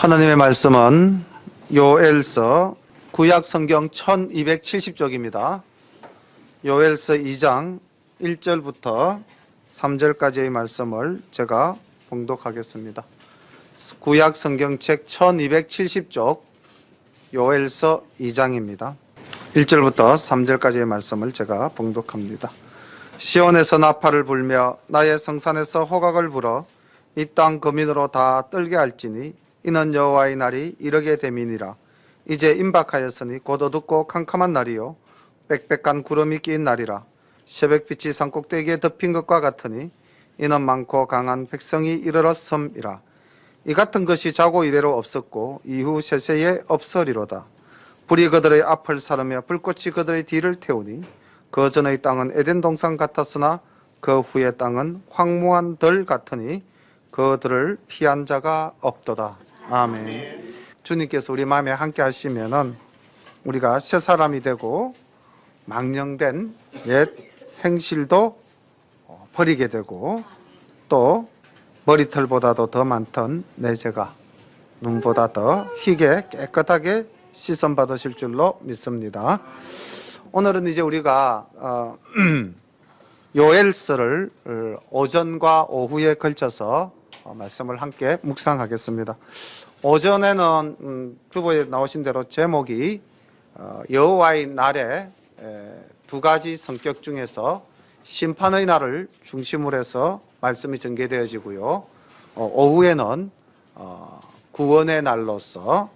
하나님의 말씀은 요엘서 구약 성경 1270쪽입니다. 요엘서 2장 1절부터 3절까지의 말씀을 제가 봉독하겠습니다. 구약 성경책 1270쪽 요엘서 2장입니다. 1절부터 3절까지의 말씀을 제가 봉독합니다. 시온에서 나팔을 불며 나의 성산에서 호각을 불어 이 땅 거민으로 다 떨게 할지니 이는 여호와의 날이 이르게 됨이니라. 이제 임박하였으니 곧 어둡고 캄캄한 날이요 빽빽한 구름이 낀 날이라. 새벽빛이 산꼭대기에 덮인 것과 같으니 이는 많고 강한 백성이 이르렀음이라. 이 같은 것이 자고 이래로 없었고 이후 세세에 없으리로다. 불이 그들의 앞을 사르며 불꽃이 그들의 뒤를 태우니 그 전의 땅은 에덴 동산 같았으나 그 후의 땅은 황무한 들 같으니 그들을 피한 자가 없도다. 아멘. 주님께서 우리 마음에 함께 하시면은 우리가 새 사람이 되고 망령된 옛 행실도 버리게 되고 또 머리털보다도 더 많던 내 죄가 눈보다 더 희게 깨끗하게 씻음 받으실 줄로 믿습니다. 오늘은 이제 우리가 요엘서를 오전과 오후에 걸쳐서 말씀을 함께 묵상하겠습니다. 오전에는 주보에 나오신 대로 제목이 여호와의 날에 두 가지 성격 중에서 심판의 날을 중심으로 해서 말씀이 전개되어지고요. 오후에는 구원의 날로서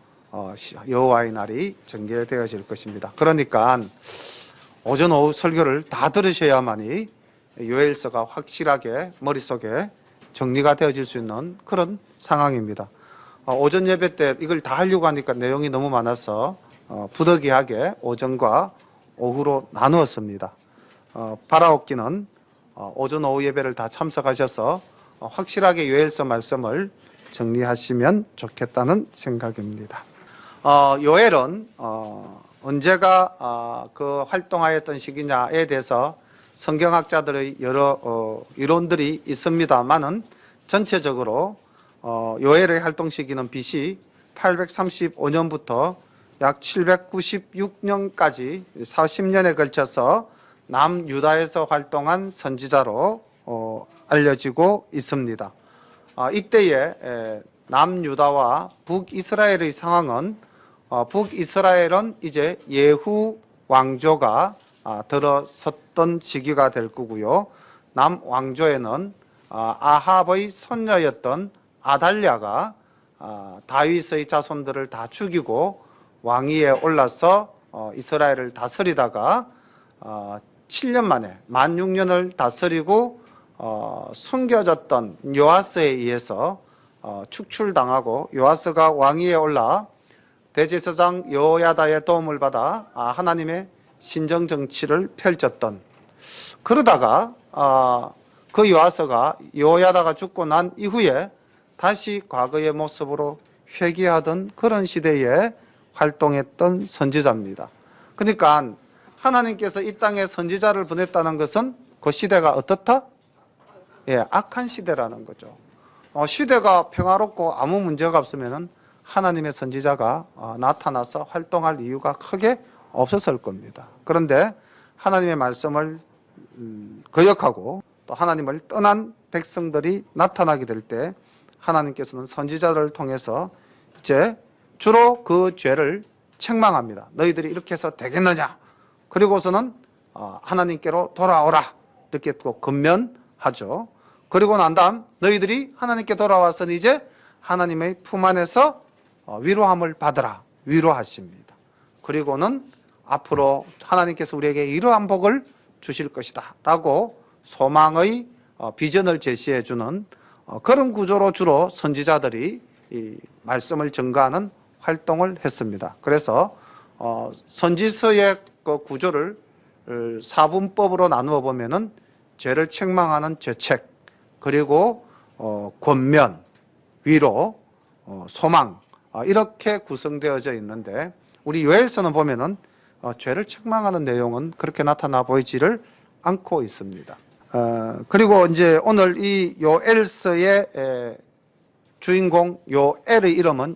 여호와의 날이 전개되어질 것입니다. 그러니까 오전 오후 설교를 다 들으셔야만이 요엘서가 확실하게 머릿속에 정리가 되어질 수 있는 그런 상황입니다. 오전 예배 때 이걸 다 하려고 하니까 내용이 너무 많아서 부득이하게 오전과 오후로 나누었습니다. 바라옵기는 오전 오후 예배를 다 참석하셔서 확실하게 요엘서 말씀을 정리하시면 좋겠다는 생각입니다. 요엘은 언제가 그 활동하였던 시기냐에 대해서 성경학자들의 여러 이론들이 있습니다만은 전체적으로 요엘의 활동 시기는 BC 835년부터 약 796년까지 40년에 걸쳐서 남유다에서 활동한 선지자로 알려지고 있습니다. 이때에 남유다와 북이스라엘의 상황은 북이스라엘은 이제 예후 왕조가 들어섰던 시기가 될 거고요. 남왕조에는 아합의 손녀였던 아달랴가 다윗의 자손들을 다 죽이고 왕위에 올라서 이스라엘을 다스리다가 7년 만에 만 6년을 다스리고 숨겨졌던 요아스에 의해서 축출당하고 요아스가 왕위에 올라 대제사장 여호야다의 도움을 받아 하나님의 신정 정치를 펼쳤던, 그러다가 그 요아스가 여호야다가 죽고 난 이후에 다시 과거의 모습으로 회귀하던 그런 시대에 활동했던 선지자입니다. 그러니까 하나님께서 이 땅에 선지자를 보냈다는 것은 그 시대가 어떻다? 악한 시대라는 거죠. 시대가 평화롭고 아무 문제가 없으면 하나님의 선지자가 나타나서 활동할 이유가 크게 없었을 겁니다. 그런데 하나님의 말씀을 거역하고 또 하나님을 떠난 백성들이 나타나게 될 때 하나님께서는 선지자들을 통해서 이제 주로 그 죄를 책망합니다. 너희들이 이렇게 해서 되겠느냐? 그리고서는 하나님께로 돌아오라, 이렇게 또 권면하죠. 그리고 난 다음 너희들이 하나님께 돌아와서는 이제 하나님의 품 안에서 위로함을 받으라, 위로하십니다. 그리고는 앞으로 하나님께서 우리에게 이러한 복을 주실 것이다 라고 소망의 비전을 제시해 주는 그런 구조로 주로 선지자들이 이 말씀을 전가하는 활동을 했습니다. 그래서 선지서의 그 구조를 사분법으로 나누어 보면은 죄를 책망하는 죄책, 그리고 권면, 위로, 소망, 이렇게 구성되어져 있는데 우리 요엘서는 보면은 죄를 책망하는 내용은 그렇게 나타나 보이지를 않고 있습니다. 그리고 이제 오늘 이 요엘서의 주인공 요엘의 이름은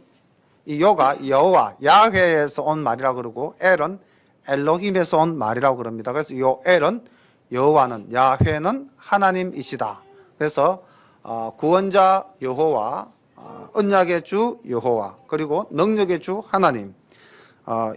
이 요가 여호와, 야훼에서 온 말이라고 그러고 엘은 엘로힘에서 온 말이라고 그럽니다. 그래서 요 엘은 여호와는, 야훼는 하나님이시다. 그래서 구원자 여호와, 언약의 주 여호와, 그리고 능력의 주 하나님,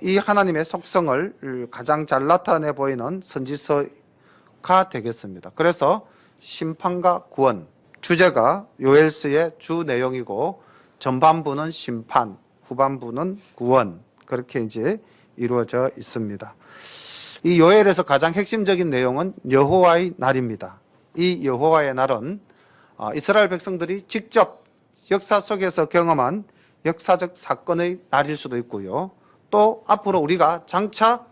이 하나님의 속성을 가장 잘 나타내 보이는 선지서가 되겠습니다. 그래서 심판과 구원, 주제가 요엘서의 주 내용이고 전반부는 심판, 후반부는 구원, 그렇게 이제 이루어져 있습니다. 이 요엘에서 가장 핵심적인 내용은 여호와의 날입니다. 이 여호와의 날은 이스라엘 백성들이 직접 역사 속에서 경험한 역사적 사건의 날일 수도 있고요. 또 앞으로 우리가 장차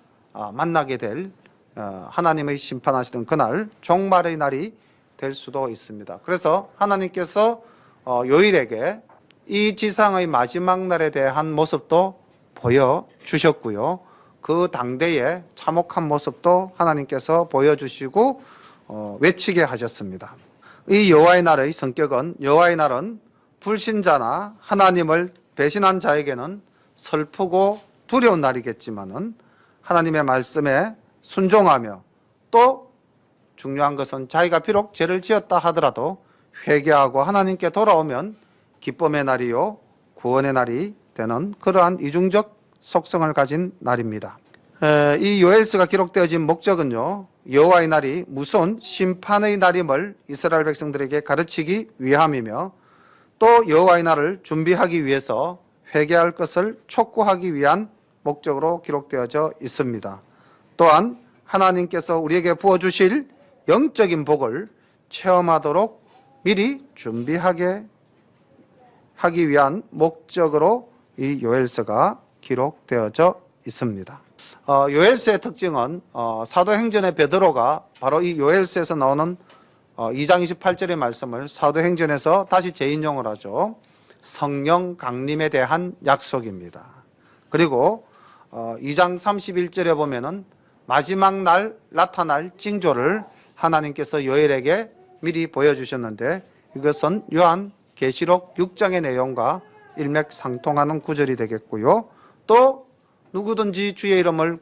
만나게 될 하나님의 심판하시던 그날, 종말의 날이 될 수도 있습니다. 그래서 하나님께서 요일에게 이 지상의 마지막 날에 대한 모습도 보여주셨고요. 그 당대의 참혹한 모습도 하나님께서 보여주시고 외치게 하셨습니다. 이 여호와의 날의 성격은, 여호와의 날은 불신자나 하나님을 배신한 자에게는 슬프고 두려운 날이겠지만은 하나님의 말씀에 순종하며, 또 중요한 것은 자기가 비록 죄를 지었다 하더라도 회개하고 하나님께 돌아오면 기쁨의 날이요 구원의 날이 되는 그러한 이중적 속성을 가진 날입니다. 이 요엘서가 기록되어진 목적은요, 여호와의 날이 무서운 심판의 날임을 이스라엘 백성들에게 가르치기 위함이며, 또 여호와의 날을 준비하기 위해서 회개할 것을 촉구하기 위한 목적으로 기록되어져 있습니다. 또한 하나님께서 우리에게 부어주실 영적인 복을 체험하도록 미리 준비하게 하기 위한 목적으로 이 요엘서가 기록되어져 있습니다. 요엘서의 특징은 사도행전의 베드로가 바로 이 요엘서에서 나오는 2장 28절의 말씀을 사도행전에서 다시 재인용을 하죠. 성령 강림에 대한 약속입니다. 그리고 2장 31절에 보면은 마지막 날 나타날 징조를 하나님께서 요엘에게 미리 보여주셨는데, 이것은 요한계시록 6장의 내용과 일맥상통하는 구절이 되겠고요. 또 누구든지 주의 이름을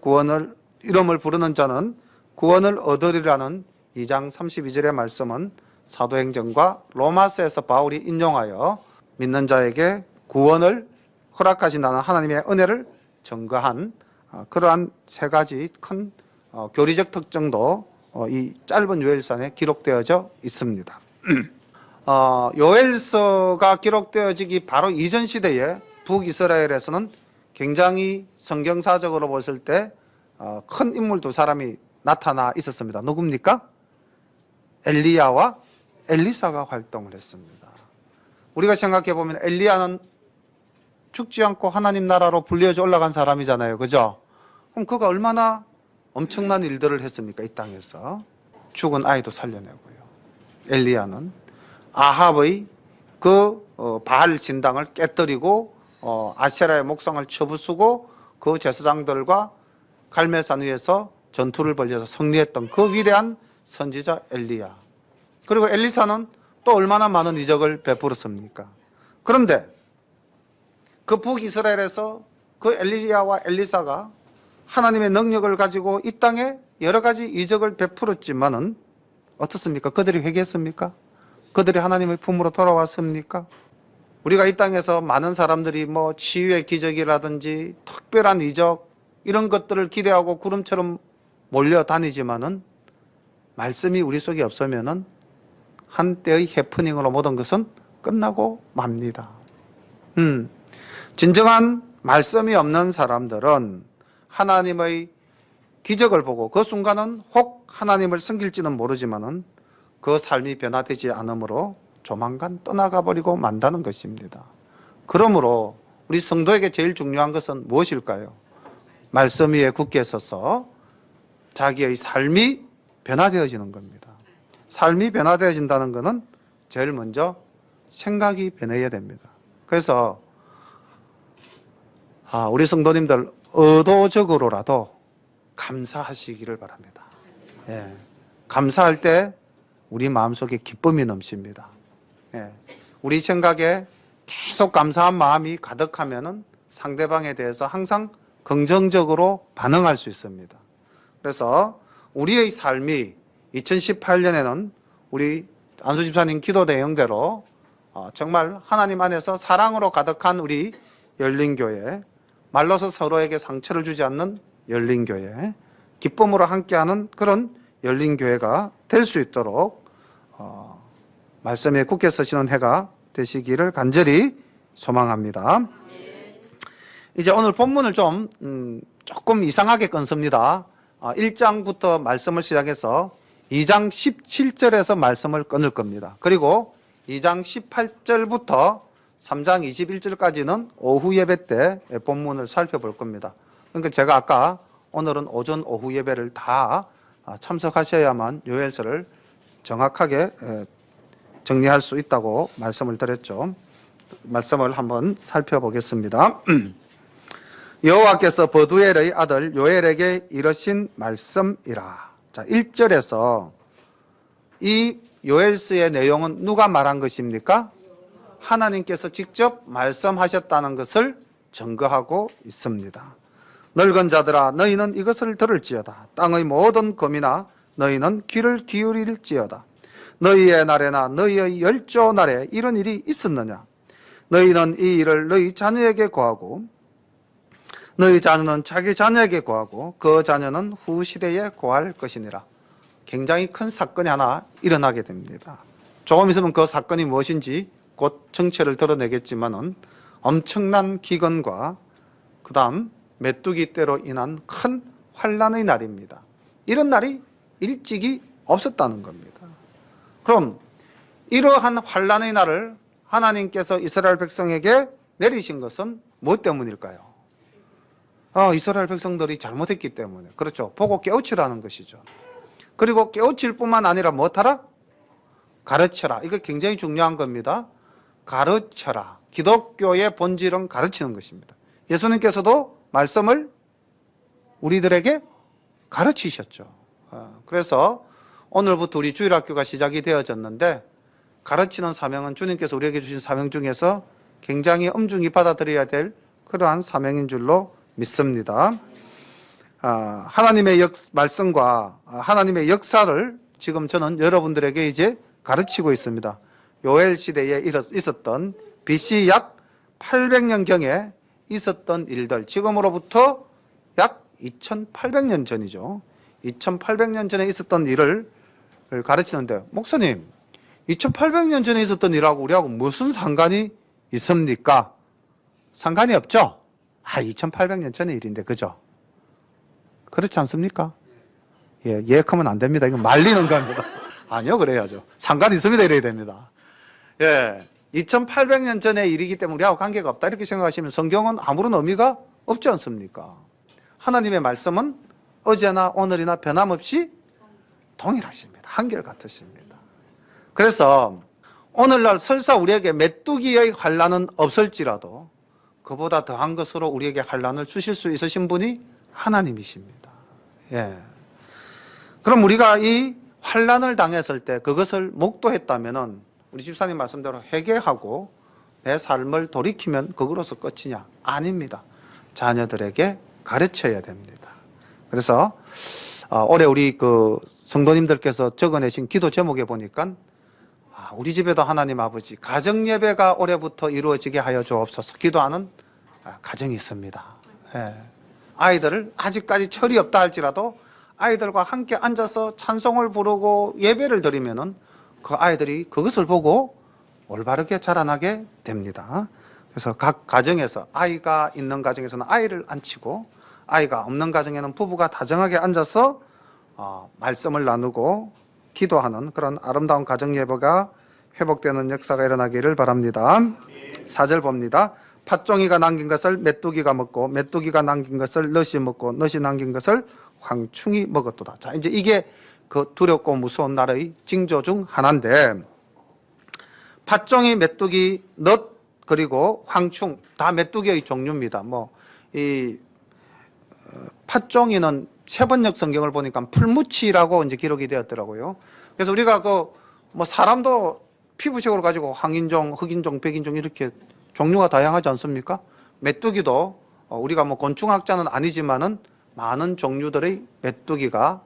부르는 자는 구원을 얻으리라는 2장 32절의 말씀은 사도행전과 로마서에서 바울이 인용하여 믿는 자에게 구원을 허락하신다는 하나님의 은혜를 증거한 그러한 세 가지 큰 교리적 특징도 이 짧은 요엘서에 기록되어져 있습니다. 요엘서가 기록되어지기 바로 이전 시대에 북이스라엘에서는 굉장히 성경사적으로 봤을 때 큰 인물 두 사람이 나타나 있었습니다. 누굽니까? 엘리야와 엘리사가 활동을 했습니다. 우리가 생각해 보면 엘리야는 죽지 않고 하나님 나라로 불려져 올라간 사람이잖아요. 그죠? 그럼 그가 얼마나 엄청난 일들을 했습니까? 이 땅에서. 죽은 아이도 살려내고요. 엘리야는 아합의 그 바알 진당을 깨뜨리고 아세라의 목상을 쳐부수고 그 제사장들과 갈멜산 위에서 전투를 벌여서 승리했던 그 위대한 선지자 엘리야. 그리고 엘리사는 또 얼마나 많은 이적을 베풀었습니까? 그런데 그 북이스라엘에서 그 엘리야와 엘리사가 하나님의 능력을 가지고 이 땅에 여러 가지 이적을 베풀었지만은 어떻습니까? 그들이 회개했습니까? 그들이 하나님의 품으로 돌아왔습니까? 우리가 이 땅에서 많은 사람들이 뭐 치유의 기적이라든지 특별한 이적 이런 것들을 기대하고 구름처럼 몰려다니지만은 말씀이 우리 속에 없으면은 한때의 해프닝으로 모든 것은 끝나고 맙니다. 진정한 말씀이 없는 사람들은 하나님의 기적을 보고 그 순간은 혹 하나님을 섬길지는 모르지만은 그 삶이 변화되지 않으므로 조만간 떠나가 버리고 만다는 것입니다. 그러므로 우리 성도에게 제일 중요한 것은 무엇일까요? 말씀 위에 굳게 서서 자기의 삶이 변화되어지는 겁니다. 삶이 변화되어진다는 것은 제일 먼저 생각이 변해야 됩니다. 그래서 우리 성도님들 의도적으로라도 감사하시기를 바랍니다. 예. 감사할 때 우리 마음속에 기쁨이 넘칩니다. 예. 우리 생각에 계속 감사한 마음이 가득하면은 상대방에 대해서 항상 긍정적으로 반응할 수 있습니다. 그래서 우리의 삶이 2018년에는 우리 안수 집사님 기도 내용대로 정말 하나님 안에서 사랑으로 가득한 우리 열린교회, 말로서 서로에게 상처를 주지 않는 열린교회, 기쁨으로 함께하는 그런 열린교회가 될 수 있도록 말씀에 굳게 서시는 해가 되시기를 간절히 소망합니다. 이제 오늘 본문을 조금 이상하게 끊습니다. 1장부터 말씀을 시작해서 2장 17절에서 말씀을 끊을 겁니다. 그리고 2장 18절부터 3장 21절까지는 오후 예배 때 본문을 살펴볼 겁니다. 그러니까 제가 아까 오늘은 오전 오후 예배를 다 참석하셔야만 요엘서를 정확하게 정리할 수 있다고 말씀을 드렸죠. 말씀을 한번 살펴보겠습니다. 여호와께서 버두엘의 아들 요엘에게 이르신 말씀이라. 자, 1절에서 이 요엘서의 내용은 누가 말한 것입니까? 하나님께서 직접 말씀하셨다는 것을 증거하고 있습니다. 늙은 자들아 너희는 이것을 들을지어다. 땅의 모든 거민아 너희는 귀를 기울일지어다. 너희의 날에나 너희의 열조 날에 이런 일이 있었느냐? 너희는 이 일을 너희 자녀에게 고하고 너희 자녀는 자기 자녀에게 고하고 그 자녀는 후시대에 고할 것이니라. 굉장히 큰 사건이 하나 일어나게 됩니다. 조금 있으면 그 사건이 무엇인지 곧 정체를 드러내겠지만은 엄청난 기근과 그 다음 메뚜기 떼로 인한 큰 환란의 날입니다. 이런 날이 일찍이 없었다는 겁니다. 그럼 이러한 환란의 날을 하나님께서 이스라엘 백성에게 내리신 것은 무엇 때문일까요? 이스라엘 백성들이 잘못했기 때문에. 그렇죠. 보고 깨우치라는 것이죠. 그리고 깨우칠 뿐만 아니라 무엇하라? 가르쳐라. 이거 굉장히 중요한 겁니다. 가르쳐라. 기독교의 본질은 가르치는 것입니다. 예수님께서도 말씀을 우리들에게 가르치셨죠. 그래서 오늘부터 우리 주일학교가 시작이 되어졌는데 가르치는 사명은 주님께서 우리에게 주신 사명 중에서 굉장히 엄중히 받아들여야 될 그러한 사명인 줄로 믿습니다. 하나님의 말씀과 하나님의 역사를 지금 저는 여러분들에게 이제 가르치고 있습니다. 요엘 시대에 있었던 BC 약 800년경에 있었던 일들, 지금으로부터 약 2800년 전이죠. 2800년 전에 있었던 일을 가르치는데, 목사님 2800년 전에 있었던 일하고 우리하고 무슨 상관이 있습니까? 상관이 없죠? 2800년 전의 일인데, 그죠? 그렇지 않습니까? 예약하면 안 됩니다. 이건 말리는 겁니다. 아니요, 그래야죠. 상관이 있습니다. 이래야 됩니다. 2800년 전의 일이기 때문에 우리하고 관계가 없다. 이렇게 생각하시면 성경은 아무런 의미가 없지 않습니까? 하나님의 말씀은 어제나 오늘이나 변함없이 동일하십니다. 한결같으십니다. 그래서 오늘날 설사 우리에게 메뚜기의 환란은 없을지라도 그보다 더한 것으로 우리에게 환란을 주실 수 있으신 분이 하나님이십니다. 그럼 우리가 이 환란을 당했을 때 그것을 목도했다면은 우리 집사님 말씀대로 회개하고 내 삶을 돌이키면 그거로서 끝이냐? 아닙니다. 자녀들에게 가르쳐야 됩니다. 그래서 올해 우리 그 성도님들께서 적어내신 기도 제목에 보니까 우리 집에도 하나님 아버지 가정 예배가 올해부터 이루어지게 하여 주옵소서 기도하는 가정이 있습니다. 아이들을 아직까지 철이 없다 할지라도 아이들과 함께 앉아서 찬송을 부르고 예배를 드리면은 그 아이들이 그것을 보고 올바르게 자라나게 됩니다. 그래서 각 가정에서 아이가 있는 가정에서는 아이를 앉히고 아이가 없는 가정에는 부부가 다정하게 앉아서 말씀을 나누고 기도하는 그런 아름다운 가정 예배가 회복되는 역사가 일어나기를 바랍니다. 4절 봅니다. 팥종이가 남긴 것을 메뚜기가 먹고 메뚜기가 남긴 것을 넛이 먹고 넛이 남긴 것을 황충이 먹었도다. 자, 이제 이게 그 두렵고 무서운 날의 징조 중 하나인데, 팥종이, 메뚜기, 넛 그리고 황충 다 메뚜기의 종류입니다. 이 팥종이는 세번역 성경을 보니까 풀무치라고 이제 기록이 되었더라고요. 그래서 우리가 사람도 피부색으로 가지고 황인종, 흑인종, 백인종 이렇게 종류가 다양하지 않습니까? 메뚜기도 우리가 뭐 곤충학자는 아니지만은 많은 종류들의 메뚜기가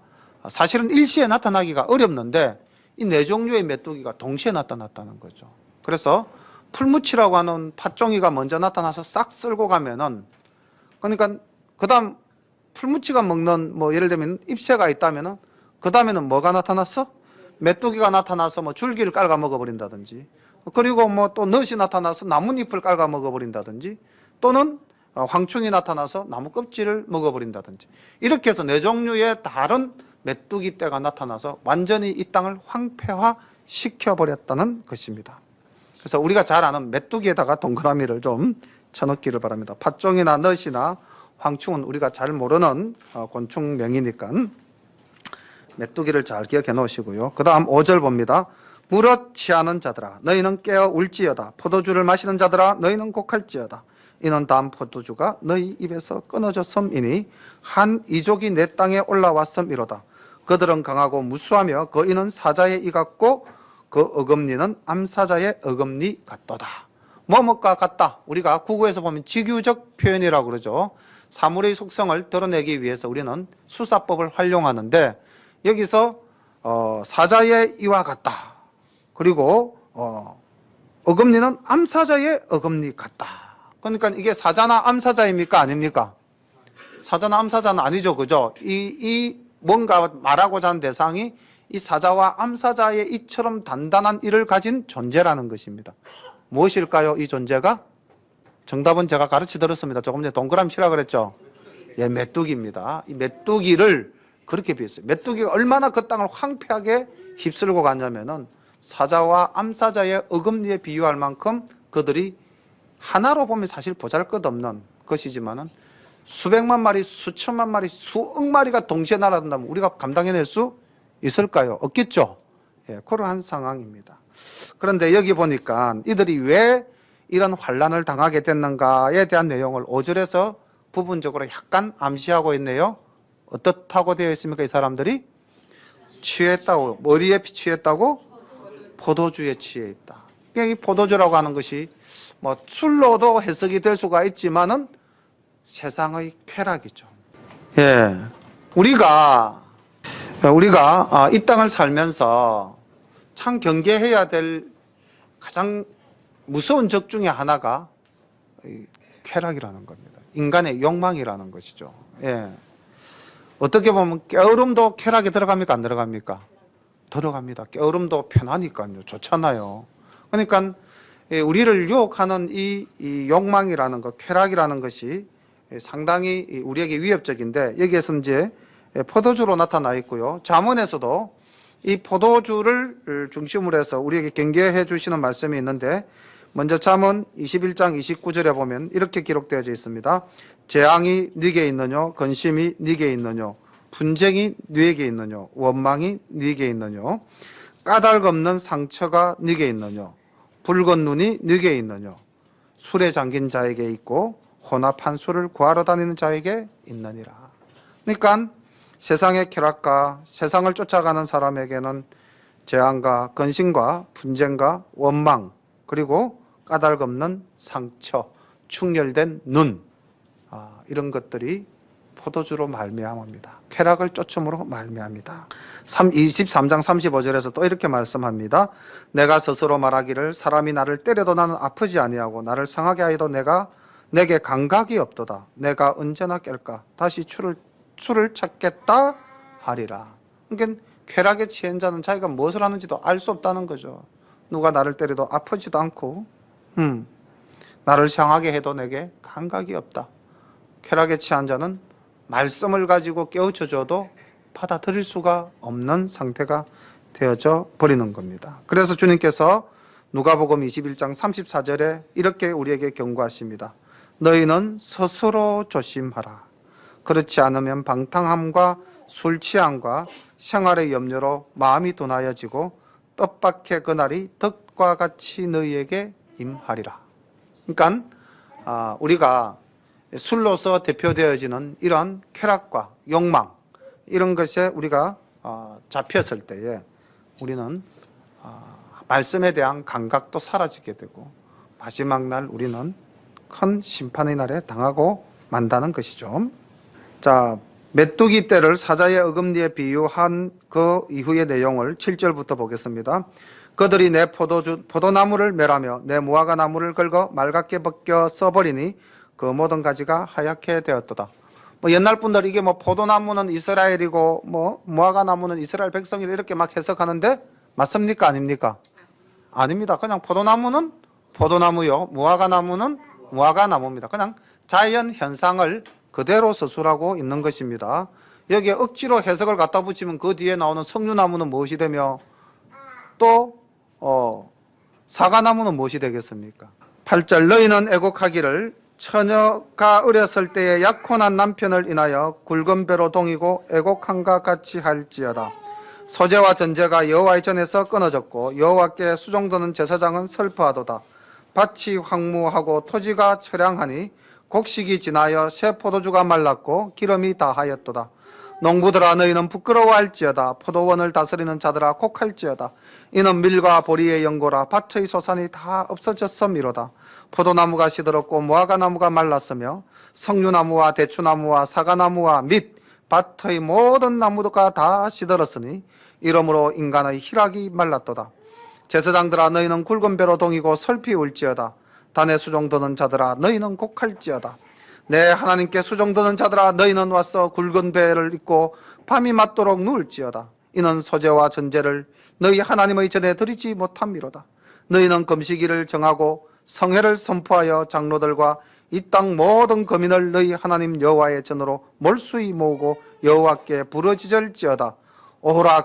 사실은 일시에 나타나기가 어렵는데 이 네 종류의 메뚜기가 동시에 나타났다는 거죠. 그래서 풀무치라고 하는 팥종이가 먼저 나타나서 싹 쓸고 가면은, 그러니까 그다음 풀무치가 먹는 뭐 예를 들면 잎새가 있다면은 그다음에는 뭐가 나타났어? 메뚜기가 나타나서 뭐 줄기를 깔아 먹어 버린다든지, 그리고 뭐 또 넛이 나타나서 나뭇잎을 깔아 먹어 버린다든지, 또는 황충이 나타나서 나무 껍질을 먹어 버린다든지, 이렇게 해서 네 종류의 다른 메뚜기 떼가 나타나서 완전히 이 땅을 황폐화 시켜버렸다는 것입니다. 그래서 우리가 잘 아는 메뚜기에다가 동그라미를 좀 쳐넣기를 바랍니다. 팥종이나 넛이나 황충은 우리가 잘 모르는 곤충명이니까 메뚜기를 잘 기억해 놓으시고요. 그 다음 5절 봅니다. 물어 취하는 자들아 너희는 깨어 울지어다. 포도주를 마시는 자들아 너희는 곡할지어다. 이는 다음 포도주가 너희 입에서 끊어졌음이니 한 이족이 내 땅에 올라왔음이로다. 그들은 강하고 무수하며 그 이는 사자의 이 같고 그 어금니는 암사자의 어금니 같도다. 뭐뭐가 같다. 우리가 국어에서 보면 직유적 표현이라고 그러죠. 사물의 속성을 드러내기 위해서 우리는 수사법을 활용하는데, 여기서 사자의 이와 같다. 그리고 어금니는 암사자의 어금니 같다. 그러니까 이게 사자나 암사자입니까? 아닙니까? 사자나 암사자는 아니죠. 그죠? 이 뭔가 말하고자 하는 대상이 이 사자와 암사자의 이처럼 단단한 이를 가진 존재라는 것입니다. 무엇일까요? 이 존재가? 정답은 제가 가르쳐 드렸습니다. 조금 전에 동그라미 치라 그랬죠? 예, 메뚜기입니다. 이 메뚜기를 그렇게 비했어요. 메뚜기가 얼마나 그 땅을 황폐하게 휩쓸고 갔냐면은 사자와 암사자의 어금니에 비유할 만큼 그들이 하나로 보면 사실 보잘것없는 것이지만은 수백만 마리, 수천만 마리, 수억 마리가 동시에 날아든다면 우리가 감당해낼 수 있을까요? 없겠죠. 예, 그러한 상황입니다. 그런데 여기 보니까 이들이 왜 이런 환란을 당하게 됐는가에 대한 내용을 5절에서 부분적으로 약간 암시하고 있네요. 어떻다고 되어 있습니까? 이 사람들이 취했다고. 어디에 취했다고? 포도주에 취해 있다. 이 포도주라고 하는 것이 뭐 술로도 해석이 될 수가 있지만은 세상의 쾌락이죠. 예, 우리가 이 땅을 살면서 참 경계해야 될 가장 무서운 적 중에 하나가 쾌락이라는 겁니다. 인간의 욕망이라는 것이죠. 예. 어떻게 보면 게으름도 쾌락에 들어갑니까? 안 들어갑니까? 들어갑니다. 게으름도 편하니까요. 좋잖아요. 그러니까 우리를 유혹하는 이 욕망이라는 것, 쾌락이라는 것이 상당히 우리에게 위협적인데, 여기에서 이제 포도주로 나타나 있고요. 잠언에서도 이 포도주를 중심으로 해서 우리에게 경계해 주시는 말씀이 있는데, 먼저 잠언 21장 29절에 보면 이렇게 기록되어져 있습니다. 재앙이 네게 있느뇨? 근심이 네게 있느뇨? 분쟁이 네게 있느뇨? 원망이 네게 있느뇨? 까닭 없는 상처가 네게 있느뇨? 붉은 눈이 네게 있느뇨? 술에 잠긴 자에게 있고 혼합한 술을 구하러 다니는 자에게 있느니라. 그러니까 세상의 쾌락과 세상을 쫓아가는 사람에게는 재앙과 근심과 분쟁과 원망, 그리고 까닭 없는 상처, 충혈된 눈, 이런 것들이 포도주로 말미암습니다. 쾌락을 쫓음으로 말미암니다. 23장 35절에서 또 이렇게 말씀합니다. 내가 스스로 말하기를 사람이 나를 때려도 나는 아프지 아니하고 나를 상하게 하여도 내게 감각이 없도다. 내가 언제나 깰까? 다시 술을 찾겠다 하리라. 그러니까 쾌락에 취한 자는 자기가 무엇을 하는지도 알 수 없다는 거죠. 누가 나를 때려도 아프지도 않고 나를 상하게 해도 내게 감각이 없다. 쾌락에 취한 자는 말씀을 가지고 깨우쳐줘도 받아들일 수가 없는 상태가 되어져 버리는 겁니다. 그래서 주님께서 누가복음 21장 34절에 이렇게 우리에게 경고하십니다. 너희는 스스로 조심하라. 그렇지 않으면 방탕함과 술 취함과 생활의 염려로 마음이 둔하여지고 뜻밖의 그날이 덕과 같이 너희에게 임하리라. 그러니까 우리가 술로서 대표되어지는 이런 쾌락과 욕망, 이런 것에 우리가 잡혔을 때에 우리는 말씀에 대한 감각도 사라지게 되고 마지막 날 우리는 큰 심판의 날에 당하고 만다는 것이죠. 자, 메뚜기 떼를 사자의 어금니에 비유한 그 이후의 내용을 7절부터 보겠습니다. 그들이 내 포도나무를 멸하며 내 무화과 나무를 긁어 말갛게 벗겨 써버리니 그 모든 가지가 하얗게 되었도다. 옛날 분들 이게 포도나무는 이스라엘이고 무화과 나무는 이스라엘 백성이다 이렇게 막 해석하는데 맞습니까? 아닙니까? 아닙니다. 그냥 포도나무는 포도나무요, 무화과 나무는 무화과 나무입니다. 그냥 자연 현상을 그대로 서술하고 있는 것입니다. 여기에 억지로 해석을 갖다 붙이면 그 뒤에 나오는 석류나무는 무엇이 되며 또 사과나무는 무엇이 되겠습니까? 8절 너희는 애곡하기를 처녀가 어렸을 때에 약혼한 남편을 인하여 굵은 배로 동이고 애곡한과 같이 할지어다. 소재와 전제가 여호와의 전에서 끊어졌고 여호와께 수종드는 제사장은 슬퍼하도다. 밭이 황무하고 토지가 처량하니 곡식이 지나여 새 포도주가 말랐고 기름이 다하였도다. 농부들아 너희는 부끄러워할지어다. 포도원을 다스리는 자들아 곡할지어다. 이는 밀과 보리의 연고라. 밭의 소산이 다 없어졌음이로다. 포도나무가 시들었고 무화과나무가 말랐으며 석류나무와 대추나무와 사과나무와 및 밭의 모든 나무가 다 시들었으니 이러므로 인간의 희락이 말랐도다. 제사장들아 너희는 굵은 배로 동이고 슬피 울지어다. 단에 수종드는 자들아 너희는 곡할지어다. 내 하나님께 수종드는 자들아 너희는 와서 굵은 배를 입고 밤이 맞도록 누울지어다. 이는 소재와 전제를 너희 하나님의 전에 드리지 못함이로다. 너희는 금식일을 정하고 성회를 선포하여 장로들과 이 땅 모든 거민을 너희 하나님 여호와의 전으로 몰수히 모으고 여호와께 부르짖을지어다. 오호라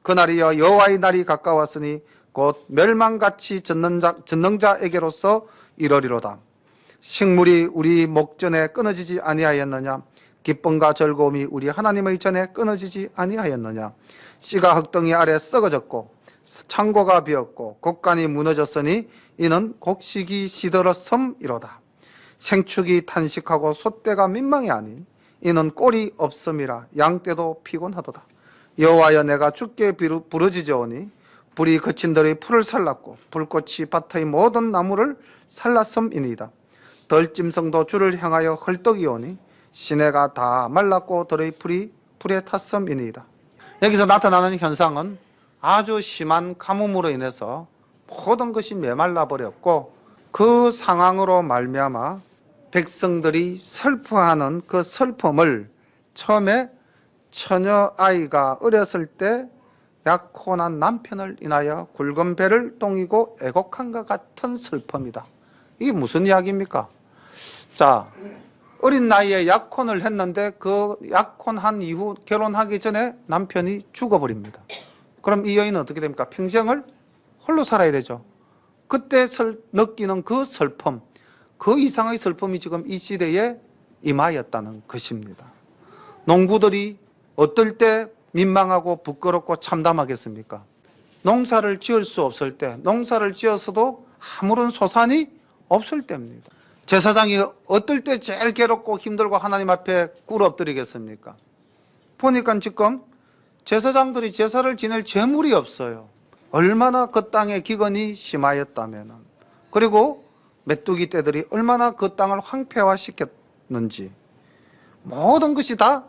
그날이여 여호와의 날이 가까웠으니 곧 멸망같이 전능자에게로서 이러리로다. 식물이 우리 목전에 끊어지지 아니하였느냐? 기쁨과 즐거움이 우리 하나님의 전에 끊어지지 아니하였느냐? 씨가 흙덩이 아래 썩어졌고 창고가 비었고 곡간이 무너졌으니 이는 곡식이 시들었음이로다. 생축이 탄식하고 소떼가 민망해하니 이는 꼴이 없음이라. 양떼도 피곤하도다. 여호와여 내가 주께 부르짖어오니 불이 그친들의 풀을 살랐고 불꽃이 밭의 모든 나무를 살랐음이니이다. 덜짐승도 주를 향하여 헐떡이오니 시내가 다 말랐고 들의 풀이 불에 탔음이니이다. 여기서 나타나는 현상은 아주 심한 가뭄으로 인해서 모든 것이 메말라 버렸고 그 상황으로 말미암아 백성들이 슬퍼하는 그 슬픔을 처음에 처녀 아이가 어렸을 때 약혼한 남편을 인하여 굵은 배를 동이고 애곡한 것 같은 슬픔이다. 이게 무슨 이야기입니까? 자, 어린 나이에 약혼을 했는데 그 약혼한 이후 결혼하기 전에 남편이 죽어버립니다. 그럼 이 여인은 어떻게 됩니까? 평생을 홀로 살아야 되죠. 그때 느끼는 그 슬픔, 그 이상의 슬픔이 지금 이 시대에 임하였다는 것입니다. 농부들이 어떨 때 민망하고 부끄럽고 참담하겠습니까? 농사를 지을 수 없을 때, 농사를 지어서도 아무런 소산이 없을 때입니다. 제사장이 어떨 때 제일 괴롭고 힘들고 하나님 앞에 꿇어 엎드리겠습니까? 보니까 지금 제사장들이 제사를 지낼 재물이 없어요. 얼마나 그 땅의 기근이 심하였다면, 그리고 메뚜기 떼들이 얼마나 그 땅을 황폐화시켰는지 모든 것이 다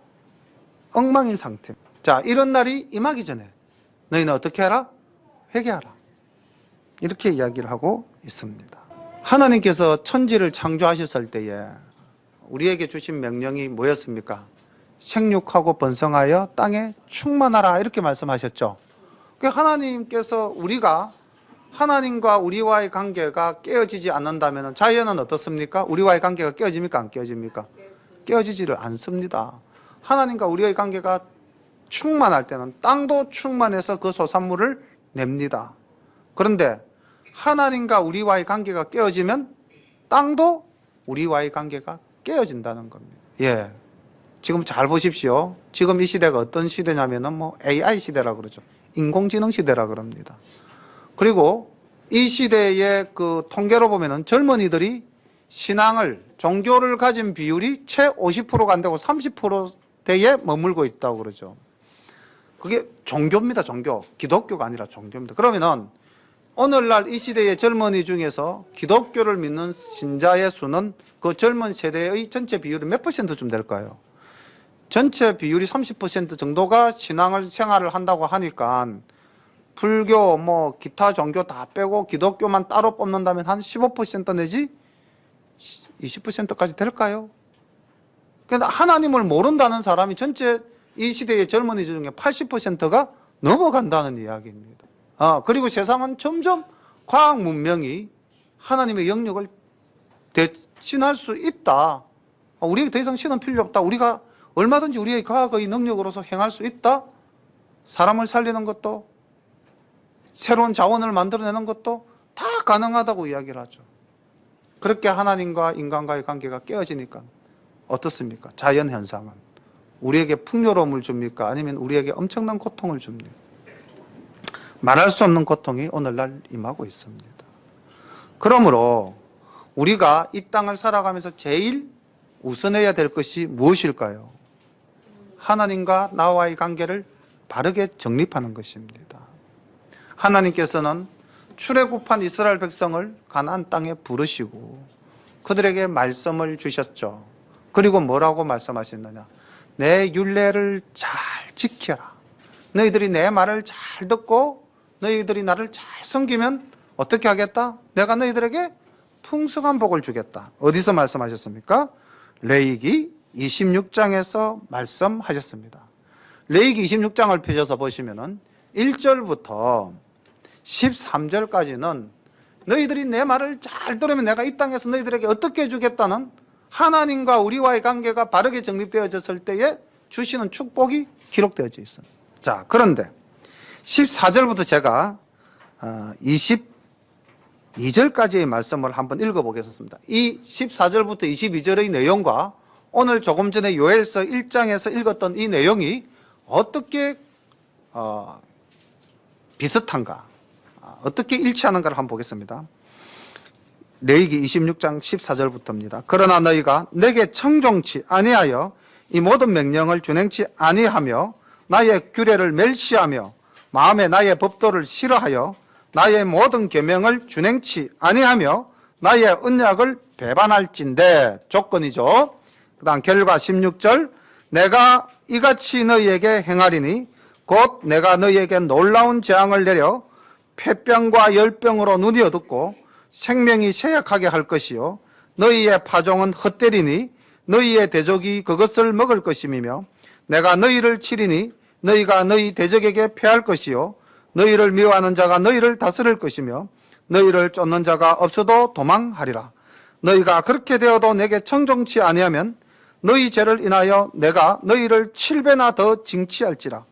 엉망인 상태. 자, 이런 날이 임하기 전에 너희는 어떻게 하라? 회개하라. 이렇게 이야기를 하고 있습니다. 하나님께서 천지를 창조하셨을 때에 우리에게 주신 명령이 뭐였습니까? 생육하고 번성하여 땅에 충만하라 이렇게 말씀하셨죠. 하나님께서 우리가 하나님과 우리와의 관계가 깨어지지 않는다면 자연은 어떻습니까? 우리와의 관계가 깨어집니까? 안 깨어집니까? 깨어지지를 않습니다. 하나님과 우리의 관계가 충만할 때는 땅도 충만해서 그 소산물을 냅니다. 그런데 하나님과 우리와의 관계가 깨어지면 땅도 우리와의 관계가 깨어진다는 겁니다. 예, 지금 잘 보십시오. 지금 이 시대가 어떤 시대냐면은 AI 시대라 그러죠. 인공지능 시대라 그럽니다. 그리고 이 시대의 그 통계로 보면은 젊은이들이 신앙을, 종교를 가진 비율이 채 50%가 안 되고 30%대에 머물고 있다고 그러죠. 그게 종교입니다. 종교. 기독교가 아니라 종교입니다. 그러면은 오늘날 이 시대의 젊은이 중에서 기독교를 믿는 신자의 수는 그 젊은 세대의 전체 비율이 몇 퍼센트쯤 될까요? 전체 비율이 30% 정도가 신앙을 생활을 한다고 하니까 불교 뭐 기타 종교 다 빼고 기독교만 따로 뽑는다면 한 15% 내지 20%까지 될까요? 그러니까 하나님을 모른다는 사람이 전체 이 시대의 젊은이 중에 80%가 넘어간다는 이야기입니다. 그리고 세상은 점점 과학 문명이 하나님의 영역을 대신할 수 있다. 우리에게 더 이상 신은 필요 없다. 우리가 얼마든지 우리의 과학의 능력으로서 행할 수 있다. 사람을 살리는 것도 새로운 자원을 만들어내는 것도 다 가능하다고 이야기를 하죠. 그렇게 하나님과 인간과의 관계가 깨어지니까 어떻습니까? 자연현상은 우리에게 풍요로움을 줍니까? 아니면 우리에게 엄청난 고통을 줍니까? 말할 수 없는 고통이 오늘날 임하고 있습니다. 그러므로 우리가 이 땅을 살아가면서 제일 우선해야 될 것이 무엇일까요? 하나님과 나와의 관계를 바르게 정립하는 것입니다. 하나님께서는 출애굽한 이스라엘 백성을 가나안 땅에 부르시고 그들에게 말씀을 주셨죠. 그리고 뭐라고 말씀하셨느냐? 내 율례를 잘 지켜라. 너희들이 내 말을 잘 듣고 너희들이 나를 잘 섬기면 어떻게 하겠다? 내가 너희들에게 풍성한 복을 주겠다. 어디서 말씀하셨습니까? 레위기 26장에서 말씀하셨습니다. 레위기 26장을 펴셔서 보시면은 1절부터 13절까지는 너희들이 내 말을 잘 들으면 내가 이 땅에서 너희들에게 어떻게 해주겠다는 하나님과 우리와의 관계가 바르게 정립되어졌을 때에 주시는 축복이 기록되어져 있습니다. 자, 그런데 14절부터 제가 22절까지의 말씀을 한번 읽어보겠습니다. 이 14절부터 22절의 내용과 오늘 조금 전에 요엘서 1장에서 읽었던 이 내용이 어떻게 비슷한가, 어떻게 일치하는가를 한번 보겠습니다. 레위기 26장 14절부터입니다. 그러나 너희가 내게 청종치 아니하여 이 모든 명령을 준행치 아니하며 나의 규례를 멸시하며 마음에 나의 법도를 싫어하여 나의 모든 계명을 준행치 아니하며 나의 언약을 배반할진대. 조건이죠. 그 다음 결과 16절 내가 이같이 너희에게 행하리니 곧 내가 너희에게 놀라운 재앙을 내려 폐병과 열병으로 눈이 어둡고 생명이 쇠약하게 할 것이요 너희의 파종은 헛되리니 너희의 대적이 그것을 먹을 것임이며 내가 너희를 치리니 너희가 너희 대적에게 패할 것이요 너희를 미워하는 자가 너희를 다스릴 것이며 너희를 쫓는 자가 없어도 도망하리라. 너희가 그렇게 되어도 내게 청종치 아니하면 너희 죄를 인하여 내가 너희를 7배나 더 징치할지라.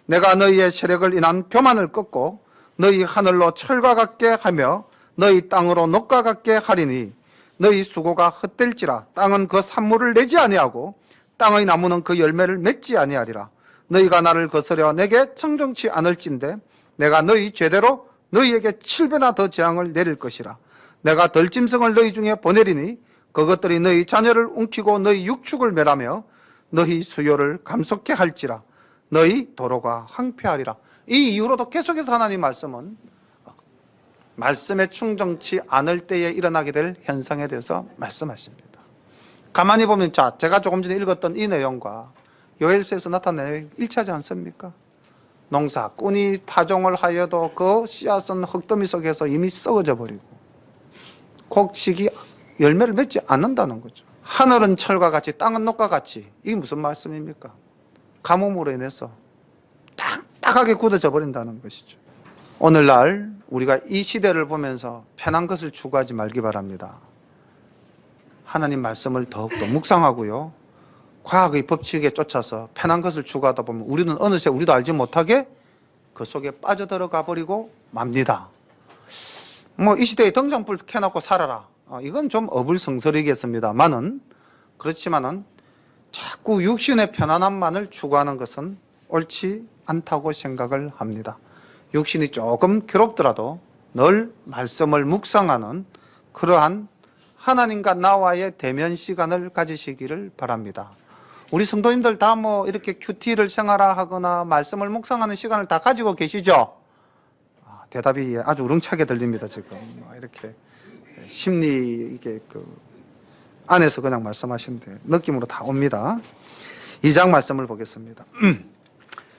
내가 너희의 세력을 인한 교만을 꺾고 너희 하늘로 철과 같게 하며 너희 땅으로 녹과 같게 하리니 너희 수고가 헛될지라. 땅은 그 산물을 내지 아니하고 땅의 나무는 그 열매를 맺지 아니하리라. 너희가 나를 거스려 내게 청종치 않을진대 내가 너희 죄대로 너희에게 7배나 더 재앙을 내릴 것이라. 내가 덜짐승을 너희 중에 보내리니 그것들이 너희 자녀를 움키고 너희 육축을 멸하며 너희 수요를 감속케 할지라. 너희 도로가 황폐하리라. 이 이후로도 계속해서 하나님 말씀은 말씀에 충정치 않을 때에 일어나게 될 현상에 대해서 말씀하십니다. 가만히 보면 제가 조금 전에 읽었던 이 내용과 요엘서에서 나타난 내용이 일치하지 않습니까? 농사, 꾼이 파종을 하여도 그 씨앗은 흙더미 속에서 이미 썩어져 버리고 곡식이 열매를 맺지 않는다는 거죠. 하늘은 철과 같이 땅은 녹과 같이. 이게 무슨 말씀입니까? 가뭄으로 인해서 딱딱하게 굳어져 버린다는 것이죠. 오늘날 우리가 이 시대를 보면서 편한 것을 추구하지 말기 바랍니다. 하나님 말씀을 더욱더 묵상하고요, 과학의 법칙에 쫓아서 편한 것을 추구하다 보면 우리는 어느새 우리도 알지 못하게 그 속에 빠져들어가 버리고 맙니다. 이 시대에 등장불 켜놓고 살아라, 이건 좀 어불성설이겠습니다만은, 그렇지만은 자꾸 육신의 편안함만을 추구하는 것은 옳지 않다고 생각을 합니다. 육신이 조금 괴롭더라도 늘 말씀을 묵상하는 그러한 하나님과 나와의 대면 시간을 가지시기를 바랍니다. 우리 성도님들 다 이렇게 큐티를 생활하거나 말씀을 묵상하는 시간을 다 가지고 계시죠? 대답이 아주 우렁차게 들립니다. 지금 이렇게 심리 이게 그 안에서 그냥 말씀하시는데 느낌으로 다 옵니다. 2장 말씀을 보겠습니다.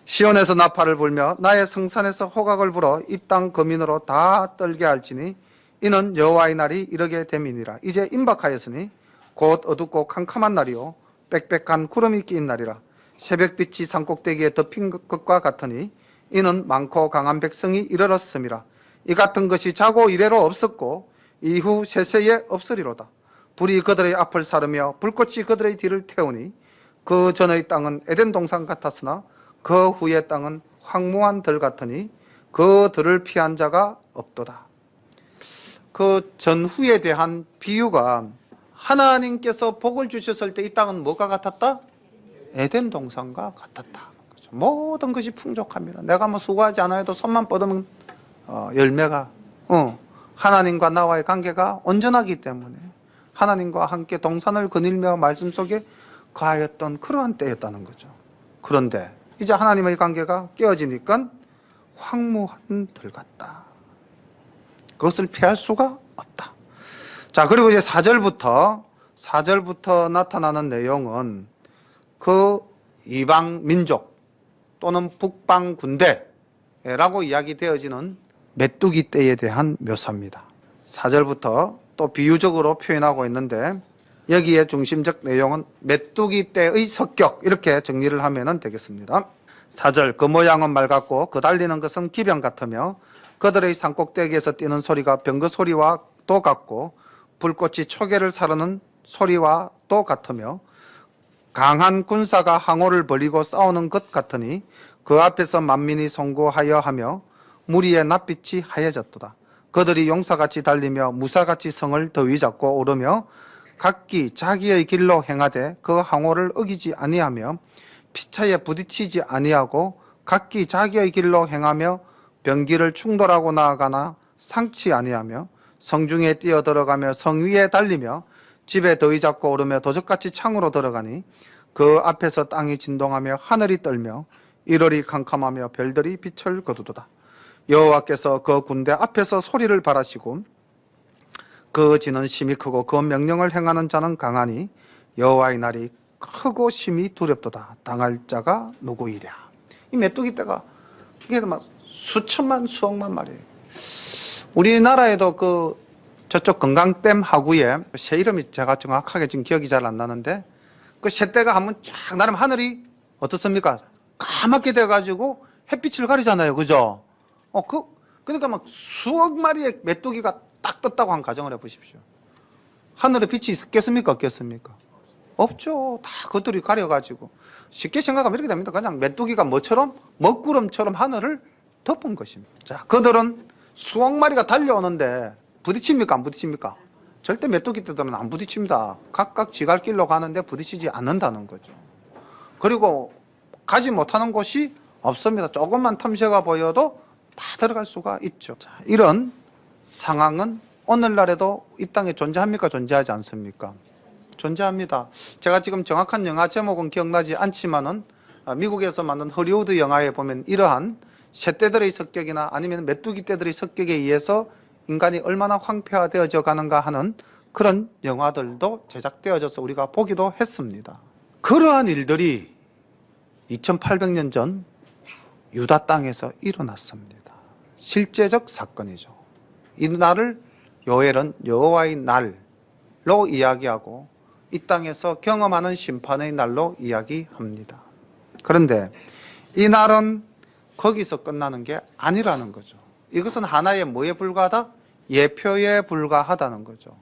시온에서 나팔을 불며 나의 성산에서 호각을 불어 이 땅 거민으로 다 떨게 할지니 이는 여호와의 날이 이르게 됨이니라. 이제 임박하였으니 곧 어둡고 캄캄한 날이요 빽빽한 구름이 끼인 날이라. 새벽빛이 산꼭대기에 덮인 것과 같으니 이는 많고 강한 백성이 이르렀음이라. 이 같은 것이 자고 이래로 없었고 이후 세세에 없으리로다. 불이 그들의 앞을 사르며 불꽃이 그들의 뒤를 태우니 그 전의 땅은 에덴 동산 같았으나 그 후의 땅은 황무한 들 같으니 그 들을 피한 자가 없도다. 그 전후에 대한 비유가 하나님께서 복을 주셨을 때 이 땅은 뭐가 같았다? 에덴 동산과 같았다. 모든 것이 풍족합니다. 내가 뭐 수고하지 않아도 해도 손만 뻗으면 열매가 하나님과 나와의 관계가 온전하기 때문에 하나님과 함께 동산을 거닐며 말씀 속에 거하였던 그러한 때였다는 거죠. 그런데 이제 하나님의 관계가 깨어지니까 황무한 들 같다. 그것을 피할 수가 없다. 자, 그리고 이제 4절부터 나타나는 내용은 그 이방 민족 또는 북방 군대라고 이야기되어지는 메뚜기 떼에 대한 묘사입니다. 4절부터 또 비유적으로 표현하고 있는데 여기에 중심적 내용은 메뚜기 떼의 성격 이렇게 정리를 하면 되겠습니다. 4절 그 모양은 맑았고 그 달리는 것은 기병 같으며 그들의 산꼭대기에서 뛰는 소리가 병거 소리와도 같고 불꽃이 초계를 사르는 소리와도 같으며 강한 군사가 항호를 벌이고 싸우는 것 같으니 그 앞에서 만민이 송구하여 하며 무리의 낯빛이 하얘졌도다. 그들이 용사같이 달리며 무사같이 성을 더위 잡고 오르며 각기 자기의 길로 행하되 그 항호를 어기지 아니하며 피차에 부딪히지 아니하고 각기 자기의 길로 행하며 병기를 충돌하고 나아가나 상치 아니하며 성중에 뛰어들어가며 성 위에 달리며 집에 더위 잡고 오르며 도적같이 창으로 들어가니 그 앞에서 땅이 진동하며 하늘이 떨며 일월이 캄캄하며 별들이 빛을 거두도다. 여호와께서 그 군대 앞에서 소리를 발하시고 그 진은 심히 크고 그 명령을 행하는 자는 강하니 여호와의 날이 크고 심히 두렵도다. 당할 자가 누구이랴. 이 메뚜기 떼가 이게 막 수천만 수억만 마리예요. 우리나라에도 그 저쪽 건강댐 하구에 새 이름이 제가 정확하게 지금 기억이 잘 안 나는데 그 새떼가 한번 쫙 나름 하늘이 어떻습니까? 까맣게 돼가지고 햇빛을 가리잖아요, 그죠? 그러니까 막 수억 마리의 메뚜기가 딱 떴다고 한 가정을 해보십시오. 하늘에 빛이 있겠습니까? 없겠습니까? 없죠. 다 그들이 가려가지고 쉽게 생각하면 이렇게 됩니다. 그냥 메뚜기가 뭐처럼 먹구름처럼 하늘을 덮은 것입니다. 자, 그들은 수억 마리가 달려오는데 부딪힙니까? 안 부딪힙니까? 절대 메뚜기 떼들은 안 부딪힙니다. 각각 지갈 길로 가는데 부딪히지 않는다는 거죠. 그리고 가지 못하는 곳이 없습니다. 조금만 틈새가 보여도 다 들어갈 수가 있죠. 자, 이런 상황은 오늘날에도 이 땅에 존재합니까? 존재하지 않습니까? 존재합니다. 제가 지금 정확한 영화 제목은 기억나지 않지만은 미국에서 만든 허리우드 영화에 보면 이러한 새떼들의 습격이나 아니면 메뚜기 떼들의 습격에 의해서 인간이 얼마나 황폐화되어져 가는가 하는 그런 영화들도 제작되어져서 우리가 보기도 했습니다. 그러한 일들이 2800년 전 유다 땅에서 일어났습니다. 실제적 사건이죠. 이 날을 요엘은 여호와의 날로 이야기하고 이 땅에서 경험하는 심판의 날로 이야기합니다. 그런데 이 날은 거기서 끝나는 게 아니라는 거죠. 이것은 하나의 뭐에 불과하다? 예표에 불과하다는 거죠.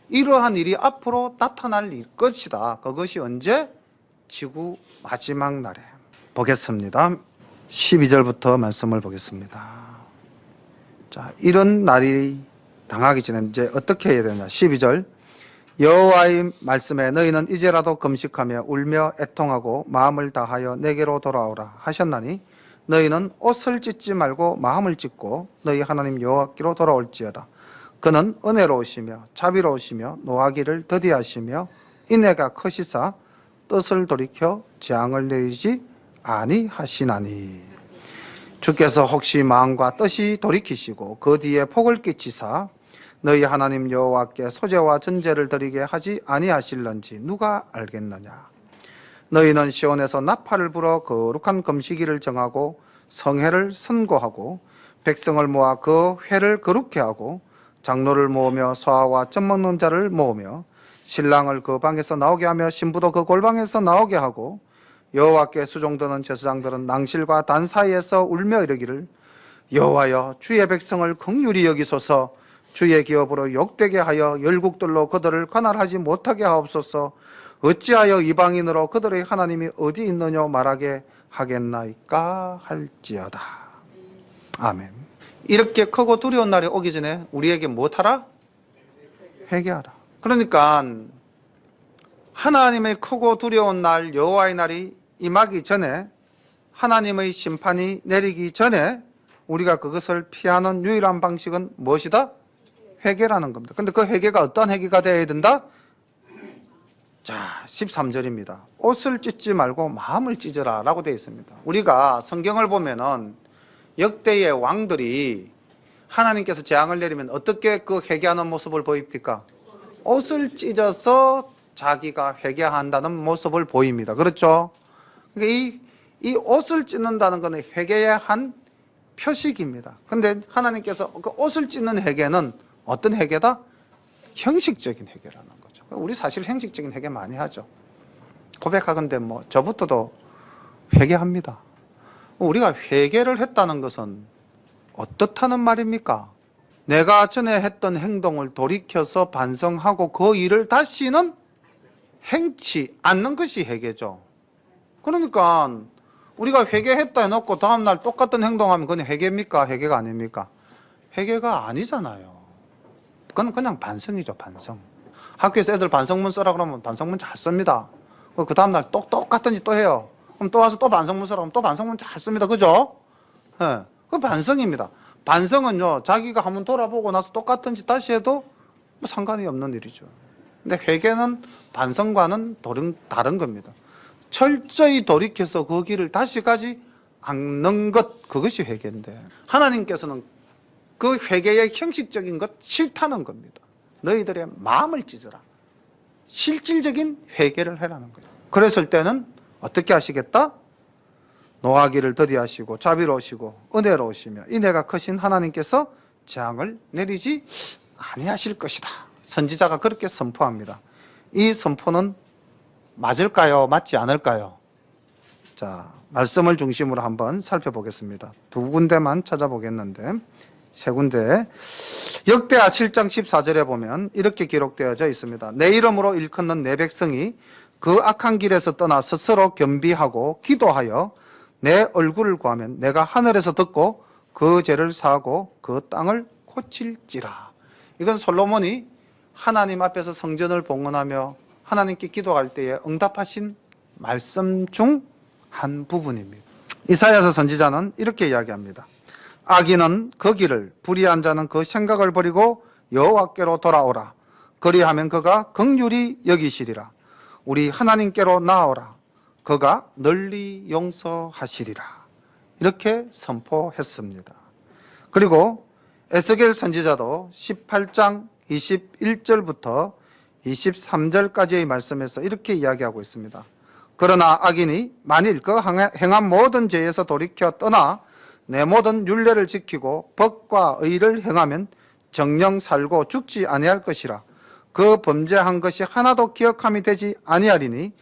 이러한 일이 앞으로 나타날 것이다. 그것이 언제? 지구 마지막 날에. 보겠습니다. 12절부터 말씀을 보겠습니다. 자, 이런 날이 당하기 전에 이제 어떻게 해야 되냐. 12절 여호와의 말씀에 너희는 이제라도 금식하며 울며 애통하고 마음을 다하여 내게로 돌아오라 하셨나니 너희는 옷을 찢지 말고 마음을 찢고 너희 하나님 여호와께로 돌아올지어다. 그는 은혜로우시며 자비로우시며 노하기를 더디하시며 인애가 크시사 뜻을 돌이켜 재앙을 내리지 아니하시나니. 주께서 혹시 마음과 뜻이 돌이키시고 그 뒤에 폭을 끼치사 너희 하나님 여호와께 소제와 전제를 드리게 하지 아니하실런지 누가 알겠느냐. 너희는 시온에서 나팔을 불어 거룩한 금식일을 정하고 성회를 선고하고 백성을 모아 그 회를 거룩케 하고 장로를 모으며 소아와 젖 먹는 자를 모으며 신랑을 그 방에서 나오게 하며 신부도 그 골방에서 나오게 하고 여호와께 수종드는 제사장들은 낭실과 단 사이에서 울며 이르기를 여호와여 주의 백성을 긍휼히 여기소서 주의 기업으로 욕되게 하여 열국들로 그들을 관할하지 못하게 하옵소서 어찌하여 이방인으로 그들의 하나님이 어디 있느냐 말하게 하겠나이까 할지어다. 아멘. 이렇게 크고 두려운 날이 오기 전에 우리에게 무엇하라? 회개하라. 그러니까 하나님의 크고 두려운 날 여호와의 날이 임하기 전에 하나님의 심판이 내리기 전에 우리가 그것을 피하는 유일한 방식은 무엇이다? 회개라는 겁니다. 근데 그 회개가 어떤 회개가 되어야 된다? 자, 13절입니다. 옷을 찢지 말고 마음을 찢어라 라고 되어 있습니다. 우리가 성경을 보면은 역대의 왕들이 하나님께서 재앙을 내리면 어떻게 그 회개하는 모습을 보입니까? 옷을 찢어서 자기가 회개한다는 모습을 보입니다. 그렇죠? 그러니까 이 옷을 찢는다는 것은 회개의 한 표식입니다. 근데 하나님께서 그 옷을 찢는 회개는 어떤 회개다? 형식적인 회개라는 거죠. 우리 사실 형식적인 회개 많이 하죠. 고백하건대 뭐 저부터도 회개합니다. 우리가 회개를 했다는 것은 어떻다는 말입니까? 내가 전에 했던 행동을 돌이켜서 반성하고 그 일을 다시는 행치 않는 것이 회개죠. 그러니까 우리가 회개했다 해놓고 다음날 똑같은 행동하면 그건 회개입니까? 회개가 아닙니까? 회개가 아니잖아요. 그건 그냥 반성이죠. 반성. 학교에서 애들 반성문 써라 그러면 반성문 잘 씁니다. 그 다음날 똑같은 짓 또 해요. 그럼 또 와서 또 반성문 써라 그러면 또 반성문 잘 씁니다. 그죠? 네. 그 반성입니다. 반성은요, 자기가 한번 돌아보고 나서 똑같은 짓 다시 해도 뭐 상관이 없는 일이죠. 근데 회개는 반성과는 다른 겁니다. 철저히 돌이켜서 그 길을 다시 가지 않는 것, 그것이 회개인데 하나님께서는 그 회개의 형식적인 것 싫다는 겁니다. 너희들의 마음을 찢어라. 실질적인 회개를 해라는 거예요. 그랬을 때는 어떻게 하시겠다? 노하기를 더디하시고 자비로우시고 은혜로우시며 인애가 크신 하나님께서 재앙을 내리지 아니하실 것이다. 선지자가 그렇게 선포합니다. 이 선포는 맞을까요? 맞지 않을까요? 자, 말씀을 중심으로 한번 살펴보겠습니다. 두 군데만 찾아보겠는데 세 군데. 역대하 7장 14절에 보면 이렇게 기록되어져 있습니다. 내 이름으로 일컫는 내 백성이 그 악한 길에서 떠나 스스로 겸비하고 기도하여 내 얼굴을 구하면 내가 하늘에서 듣고 그 죄를 사하고 그 땅을 고칠지라. 이건 솔로몬이 하나님 앞에서 성전을 봉헌하며 하나님께 기도할 때에 응답하신 말씀 중 한 부분입니다. 이사야서 선지자는 이렇게 이야기합니다. 악인은 그 길을, 불의한 자는 그 생각을 버리고 여호와께로 돌아오라. 그리하면 그가 긍휼히 여기시리라. 우리 하나님께로 나아오라. 그가 널리 용서하시리라. 이렇게 선포했습니다. 그리고 에스겔 선지자도 18장 21절부터 23절까지의 말씀에서 이렇게 이야기하고 있습니다. 그러나 악인이 만일 그 행한 모든 죄에서 돌이켜 떠나 내 모든 율례를 지키고 법과 의를 행하면 정령 살고 죽지 아니할 것이라. 그 범죄한 것이 하나도 기억함이 되지 아니하리니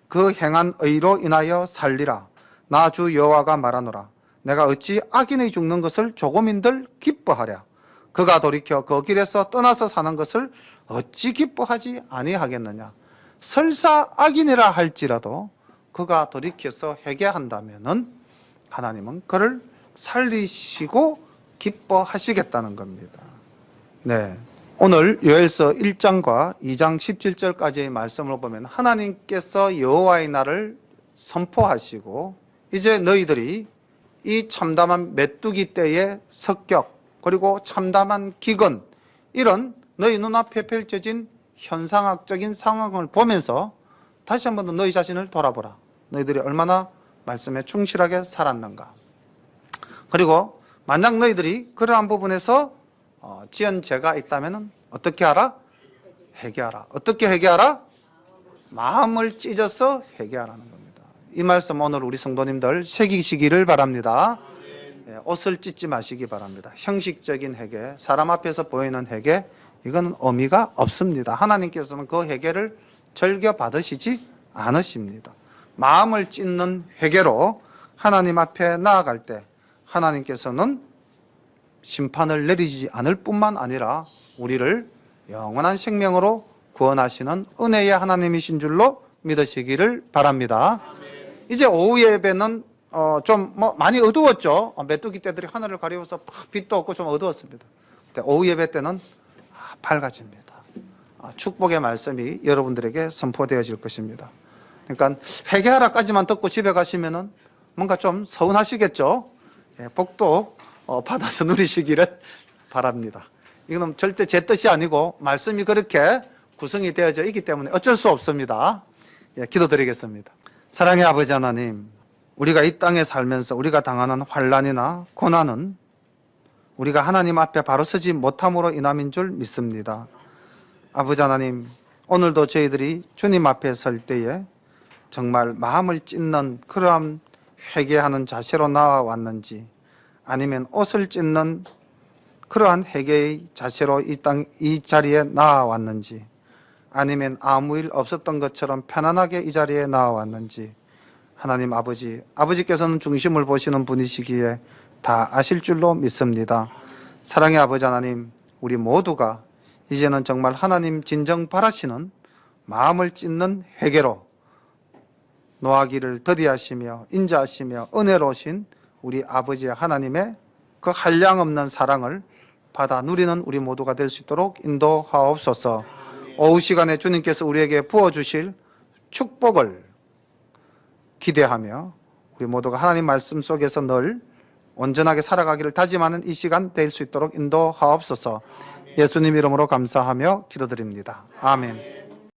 그 행한 의로 인하여 살리라. 나 주 여호와가 말하노라. 내가 어찌 악인의 죽는 것을 조금인들 기뻐하랴. 그가 돌이켜 그 길에서 떠나서 사는 것을 어찌 기뻐하지 아니하겠느냐. 설사 악인이라 할지라도 그가 돌이켜서 회개한다면은 하나님은 그를 살리시고 기뻐하시겠다는 겁니다. 네. 오늘 요엘서 1장과 2장 17절까지의 말씀을 보면 하나님께서 여호와의 날을 선포하시고 이제 너희들이 이 참담한 메뚜기 떼의 습격 그리고 참담한 기근 이런 너희 눈앞에 펼쳐진 현상학적인 상황을 보면서 다시 한 번 더 너희 자신을 돌아보라. 너희들이 얼마나 말씀에 충실하게 살았는가. 그리고 만약 너희들이 그러한 부분에서 지은 죄가 있다면 어떻게 하라? 회개하라. 어떻게 회개하라? 마음을 찢어서 회개하라는 겁니다. 이 말씀 오늘 우리 성도님들 새기시기를 바랍니다. 옷을 찢지 마시기 바랍니다. 형식적인 회개, 사람 앞에서 보이는 회개, 이건 의미가 없습니다. 하나님께서는 그 회개를 즐겨 받으시지 않으십니다. 마음을 찢는 회개로 하나님 앞에 나아갈 때 하나님께서는 심판을 내리지 않을 뿐만 아니라 우리를 영원한 생명으로 구원하시는 은혜의 하나님이신 줄로 믿으시기를 바랍니다. 이제 오후 예배는 좀 많이 어두웠죠. 메뚜기 떼들이 하늘을 가리워서 빛도 없고 좀 어두웠습니다. 오후 예배 때는 밝아집니다. 축복의 말씀이 여러분들에게 선포되어질 것입니다. 그러니까 회개하라까지만 듣고 집에 가시면은 뭔가 좀 서운하시겠죠. 복도 받아서 누리시기를 바랍니다. 이거는 절대 제 뜻이 아니고 말씀이 그렇게 구성이 되어져 있기 때문에 어쩔 수 없습니다. 기도드리겠습니다. 사랑의 아버지 하나님, 우리가 이 땅에 살면서 우리가 당하는 환난이나 고난은 우리가 하나님 앞에 바로 서지 못함으로 인함인 줄 믿습니다. 아버지 하나님, 오늘도 저희들이 주님 앞에 설 때에 정말 마음을 찢는 그러한 회개하는 자세로 나와왔는지, 아니면 옷을 찢는 그러한 회개의 자세로 이 자리에 나와왔는지, 아니면 아무 일 없었던 것처럼 편안하게 이 자리에 나와왔는지, 하나님 아버지께서는 중심을 보시는 분이시기에 다 아실 줄로 믿습니다. 사랑의 아버지 하나님, 우리 모두가 이제는 정말 하나님 진정 바라시는 마음을 찢는 회개로 노하기를 더디하시며 인자하시며 은혜로우신 우리 아버지 하나님의 그 한량없는 사랑을 받아 누리는 우리 모두가 될 수 있도록 인도하옵소서. 오후 시간에 주님께서 우리에게 부어주실 축복을 기대하며 우리 모두가 하나님 말씀 속에서 늘 온전하게 살아가기를 다짐하는 이 시간 될 수 있도록 인도하옵소서. 예수님 이름으로 감사하며 기도드립니다. 아멘.